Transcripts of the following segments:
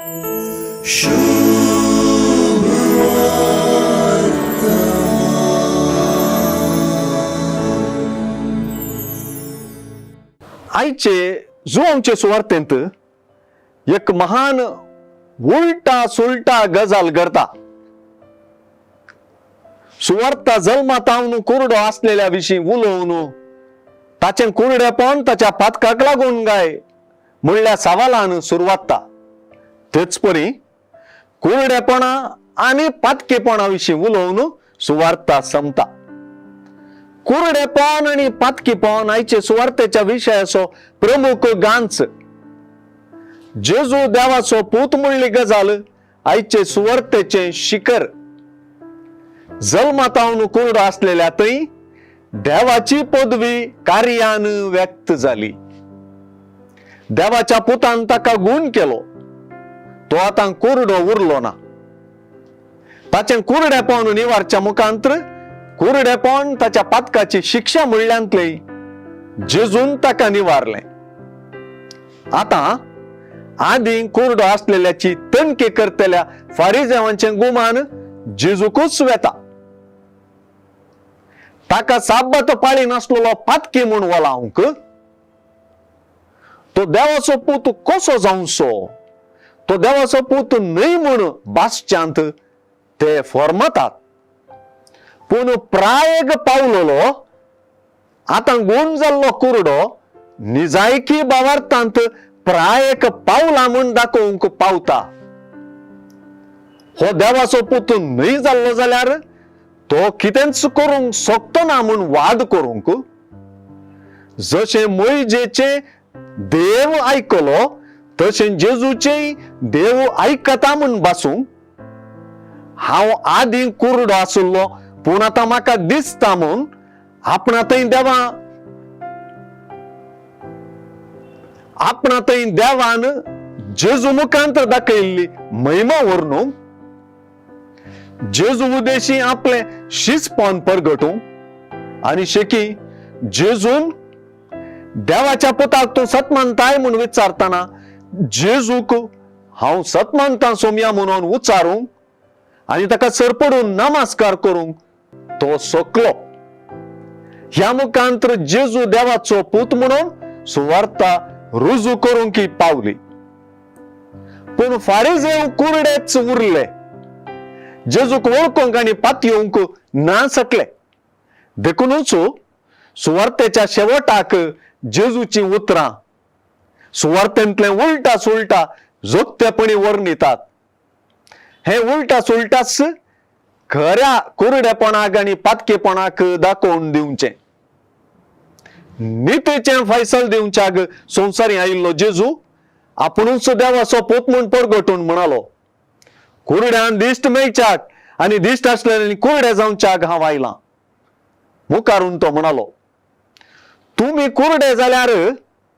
आईचे जो आमचे सुवार्तेंत एक महान उलटा सुलटा गजाल करता. सुवार्ता जल्मात आवून कोरडो असलेल्या विषयी उलोवन ताचे कोरडेपण ताच्या पातकाक लागून गाय म्हणल्या सवालान सुरवात. तेच परी कोरडेपणा आणि पातकेपणा विषयी उलोवन सुवार्ता संपता. कोरडेपण आणि पातकीपण आयचे सुवार्तेच्या विषयाचो प्रमुख गांच. जेजू देवाचो पूत म्हणली गजाल आयचे सुवार्तेचे शिखर. जल्मात आवून कोरडो असलेल्या थंय देवाची पदवी कार्यान व्यक्त झाली. देवाच्या पुतान ताका गुण केलो. तो आता कोरडो उरलो ना. ताचे कोरडेपण निवारच्या मुखांतर कोरडेपण ताच्या पातकाची शिक्षा म्हणल्यांतले जेजून ताका निवारले. आता आधी कोरडो असलेल्याची तणके करतल्या फारिजेवांचे गुमान जेजूकूच वेता. ताका साबत पाळी नसलेलो पातकी म्हूण वलावंक तो देवाचो पूत कसो जावंसो. तो देवाचो पूत न्हय म्हूण भासच्यांत ते फॉर्मातात. पूण प्रायेग पावलोलो आता गुण जाल्लो कोरडो निजायकी बावार्थांत प्रायेक पावला म्हूण दाखोवंक पावता. हो देवाचो पूत न्हय जाल्लो जाल्यार तो कितेंच करूंक सोगतो ना म्हूण वाद करूंक. जशें मोइजेचे देव आयकलो तशें जेजूचेय देव आयकता म्हूण भासूंक. हांव आदी कुरडो आसुल्लो पूण आता म्हाका दिसता म्हूण आपणातय देवान जेजू मुखांतर दाखयल्ली महिमा वर्णू जेजू उदेशी आपले शिसपण परगटूंक आनी शेकी जेजून देवाच्या पुताक तूं सतमानताय म्हूण विचारतना जेजूक हांव सतमानता सोमया म्हणून उच्चारूंक आनी ताका सरपडून नमस्कार करूंक तो सोकलो. ह्या मुखांतर जेजू देवाचो पूत म्हणून सुवार्ता रुजू करूंक पावली. पूण फारिजेव कुरडेच उरले. जेजूक वळखूंक आनी पातयेवंक ना सकले. देखूनच सुवार्तेच्या शेवटाक जेजूची उतरां सुवार्तेंतले उलटा सुलटा जोगतेपणी वर्णितात. हे उलटा सुलटाच खऱ्या कुरडेपणाक आनी पातकेपणाक दाखोवन दिवचे. नितेचे फैसल दिवच्याक संवसारी आयिल्लो जेजू आपुणूच देवाचो पूत म्हूण परगटून म्हणालो, कुरड्यान दिश्ट मेळच्याक आनी दिश्ट आसलेल्यांनी कुरडे जावच्याक हांव आयलां. मुखारून तो म्हणालो, तुमी कुरडे जाल्यार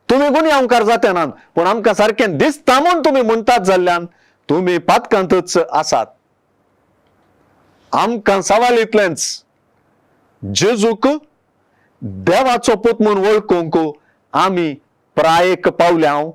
तुमी गुन्यांवकार जाते नात, पूण आमकां सारकें दिसता म्हूण तुमी म्हणटात जाल्ल्यान तुमी पातकांतच आसात. आमकां सवाल इतलेंच, जेजूक देवाचो पूत म्हूण वळखूंक आमी प्रायेक पावल्याव.